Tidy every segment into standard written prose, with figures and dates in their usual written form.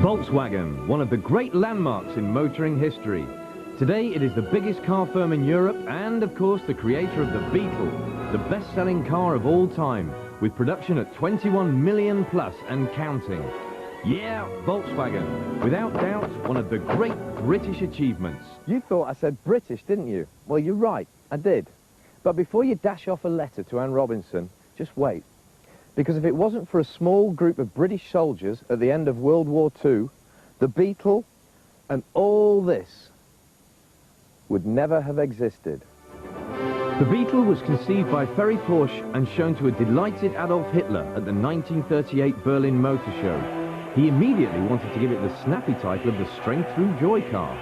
Volkswagen, one of the great landmarks in motoring history. Today it is the biggest car firm in Europe and, of course, the creator of the Beetle, the best-selling car of all time, with production at 21 million plus and counting. Yeah, Volkswagen, without doubt, one of the great British achievements. You thought I said British, didn't you? Well, you're right, I did. But before you dash off a letter to Anne Robinson, just wait. Because if it wasn't for a small group of British soldiers at the end of World War II, the Beetle and all this would never have existed. The Beetle was conceived by Ferry Porsche and shown to a delighted Adolf Hitler at the 1938 Berlin Motor Show. He immediately wanted to give it the snappy title of the Strength Through Joy car.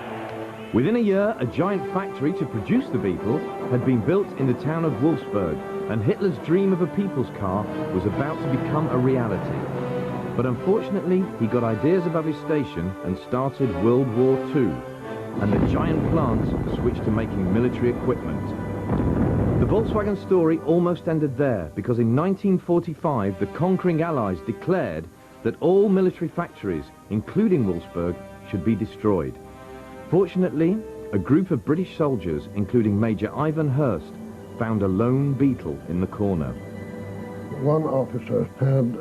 Within a year, a giant factory to produce the Beetle had been built in the town of Wolfsburg, and Hitler's dream of a people's car was about to become a reality. But unfortunately, he got ideas above his station and started World War II, and the giant plants switched to making military equipment. The Volkswagen story almost ended there, because in 1945 the conquering Allies declared that all military factories, including Wolfsburg, should be destroyed. Fortunately, a group of British soldiers, including Major Ivan Hurst, found a lone Beetle in the corner. One officer had,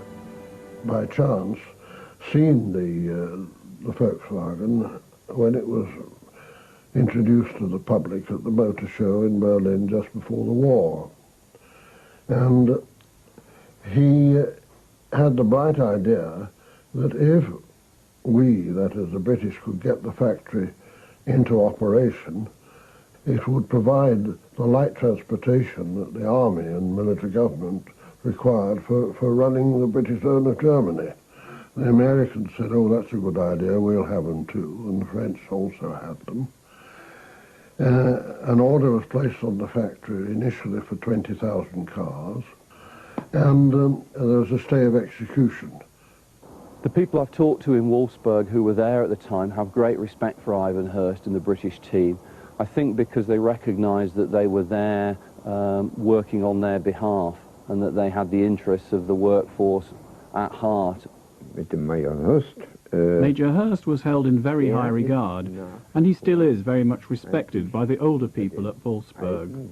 by chance, seen the Volkswagen when it was introduced to the public at the motor show in Berlin just before the war. And he had the bright idea that if we, that is the British, could get the factory into operation, it would provide the light transportation that the army and military government required for running the British zone of Germany. The Americans said, oh, that's a good idea, we'll have them too, and the French also had them. An order was placed on the factory initially for 20,000 cars, and there was a stay of execution. The people I've talked to in Wolfsburg who were there at the time have great respect for Ivan Hurst and the British team. I think because they recognised that they were there working on their behalf and that they had the interests of the workforce at heart. Major Hurst was held in very high regard, and he still is very much respected by the older people at Wolfsburg,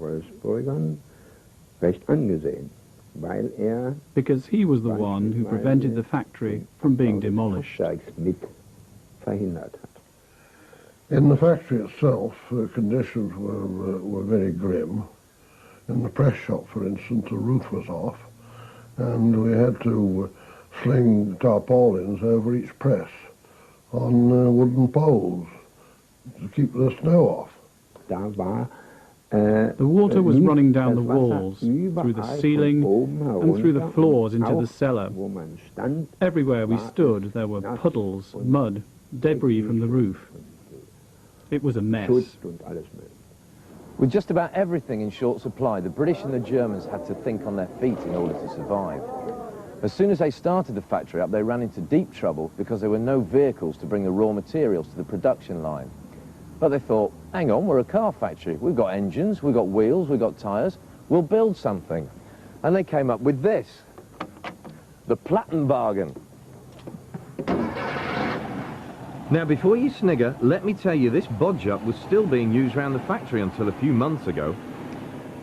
because he was the one who prevented the factory from being demolished. In the factory itself, conditions were very grim. In the press shop, for instance, the roof was off, and we had to sling tarpaulins over each press on wooden poles to keep the snow off. The water was running down the walls, through the ceiling, and through the floors into the cellar. Everywhere we stood, there were puddles, mud, debris from the roof. It was a mess. With just about everything in short supply, the British and the Germans had to think on their feet in order to survive. As soon as they started the factory up, they ran into deep trouble because there were no vehicles to bring the raw materials to the production line. But they thought, hang on, we're a car factory. We've got engines, we've got wheels, we've got tyres. We'll build something. And they came up with this, the Plattenwagen. Now, before you snigger, let me tell you this bodge-up was still being used around the factory until a few months ago.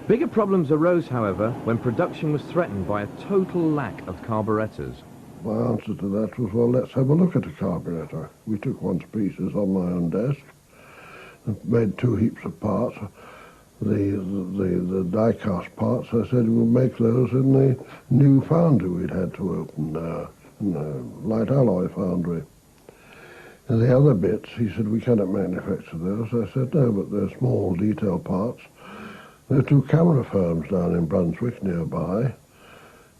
Bigger problems arose, however, when production was threatened by a total lack of carburettors. My answer to that was, well, let's have a look at a carburettor. We took one to pieces on my own desk and made two heaps of parts. The die-cast parts, I said we'll make those in the new foundry we'd had to open, in the light alloy foundry. And the other bits, he said, we cannot manufacture those. I said, no, but they're small detail parts. There are two camera firms down in Brunswick nearby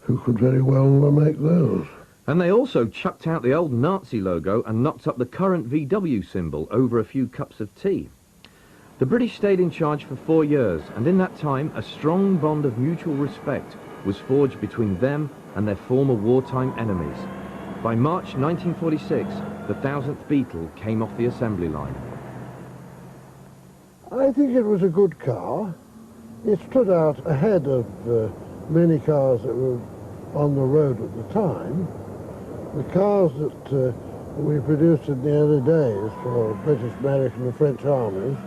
who could very well make those. And they also chucked out the old Nazi logo and knocked up the current VW symbol over a few cups of tea. The British stayed in charge for 4 years, and in that time a strong bond of mutual respect was forged between them and their former wartime enemies. By March 1946, the 1000th Beetle came off the assembly line. I think it was a good car. It stood out ahead of many cars that were on the road at the time. The cars that we produced in the early days for British, American and French armies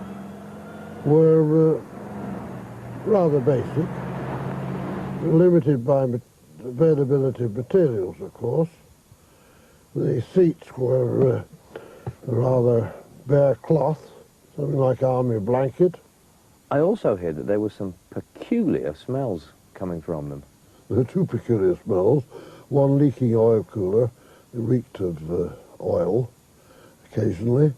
were rather basic, limited by availability of materials, of course. The seats were rather bare cloth, something like army blanket. I also hear that there were some peculiar smells coming from them. There were two peculiar smells. One leaking oil cooler, it reeked of oil occasionally,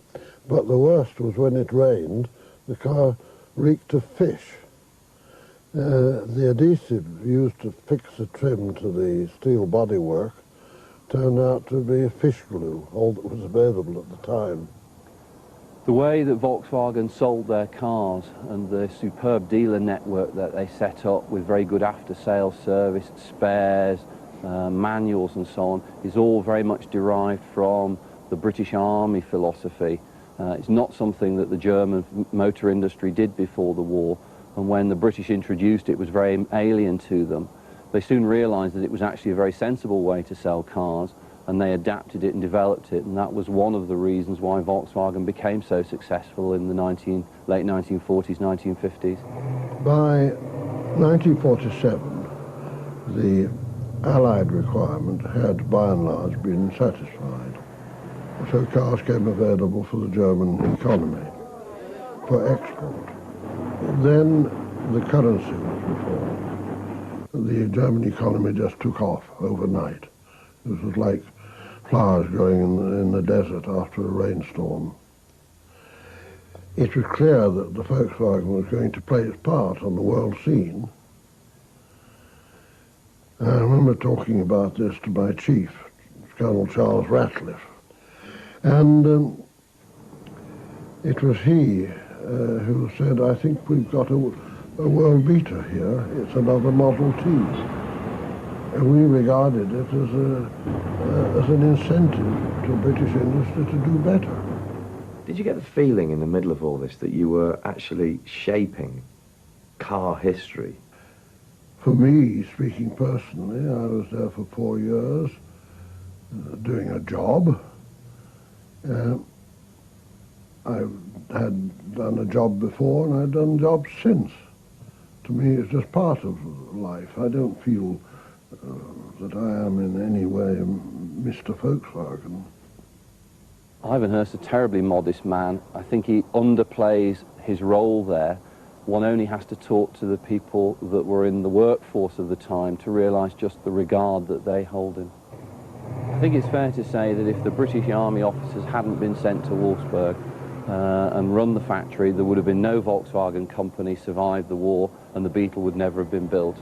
but the worst was when it rained, the car reeked of fish. The adhesive used to fix the trim to the steel bodywork turned out to be fish glue, all that was available at the time. The way that Volkswagen sold their cars and the superb dealer network that they set up with very good after-sales service, spares, manuals and so on, is all very much derived from the British Army philosophy. It's not something that the German motor industry did before the war, and when the British introduced it, it was very alien to them. They soon realised that it was actually a very sensible way to sell cars, and they adapted it and developed it, and that was one of the reasons why Volkswagen became so successful in the late 1940s, 1950s. By 1947, the Allied requirement had, by and large, been satisfied. So cars came available for the German economy, for export. Then the currency was reformed. The German economy just took off overnight. It was like flowers growing in the desert after a rainstorm. It was clear that the Volkswagen was going to play its part on the world scene. I remember talking about this to my chief, Colonel Charles Ratcliffe, and it was he who said, I think we've got a world beater here. It's another Model T. And we regarded it as an incentive to British industry to do better. Did you get the feeling in the middle of all this that you were actually shaping car history? For me, speaking personally, I was there for 4 years doing a job. I had done a job before and I'd done jobs since. To me, it's just part of life. I don't feel that I am in any way Mr. Volkswagen. Ivan Hurst's a terribly modest man. I think he underplays his role there. One only has to talk to the people that were in the workforce of the time to realise just the regard that they hold him. I think it's fair to say that if the British Army officers hadn't been sent to Wolfsburg and run the factory, there would have been no Volkswagen company survived the war, and the Beetle would never have been built.